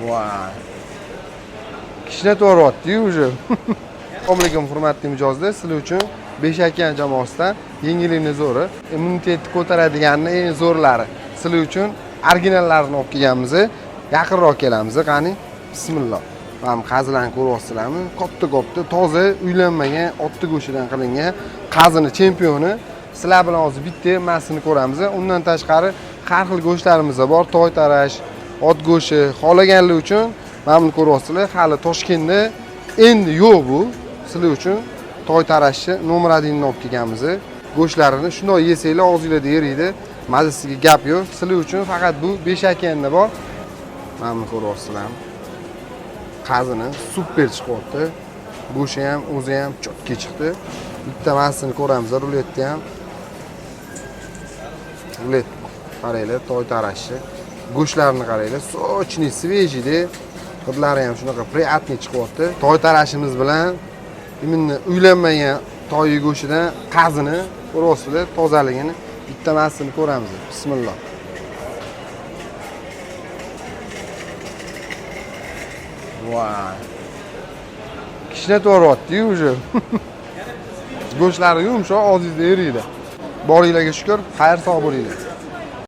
Voy. Kishnatib yuboryapti уже. Assalomu alaykum hurmatli mijozlar, sizlar uchun Beshakan jamoasidan yengillikni zo'ri, immunitetni ko'taradiganni eng zo'rlari. Sizlar uchun originallarini olib kelganmiz. Yaqinroq kelamiz, qani. Bismillah. Mana qazilarni ko'ryapsizlarmi? Katta, toza, uylanmagan, otni go'shtidan qilingan qazini chempioni. Sizlar bilan hozir bitta emasini ko'ramiz. Undan tashqari har xil go'shtlarimiz bor, toy tarash, ot go'shti, xohlaganlar uchun mana buni ko'ryapsizlar. Hali Toshkentda endi yo'q bu. Sizlar uchun toy tarashni nomer 1 olib kelganmiz. Go'shtlarini shunday yesanglar og'zingizda eriydi. Mazasiga gap yo'q. Sizlar uchun faqat bu Beshakanda bor. Mana buni ko'ryapsizlarmi? Qazini super chiqyapti. Go'shti ham, o'zi ham chotga chiqdi. Bitta masini ko'ramiz, ruletni ham. Rulet. Qaranglar, toy tarashni. Go'shtlarini qaranglar, sochni svejida. Hidlari ham shunaqa приятный chiqyapti. Toy tarashimiz bilan imminni uylanmagan toy go'shtidan qazini ko'ryapsizlar, tozaligini bitta masini ko'ramiz. Bismillah. Voy. Kishnatib yuboryapti уже. Go'shtlari yumshoq, og'zingizda eriydi. Boringlarga shukr, xayr sog' bo'linglar.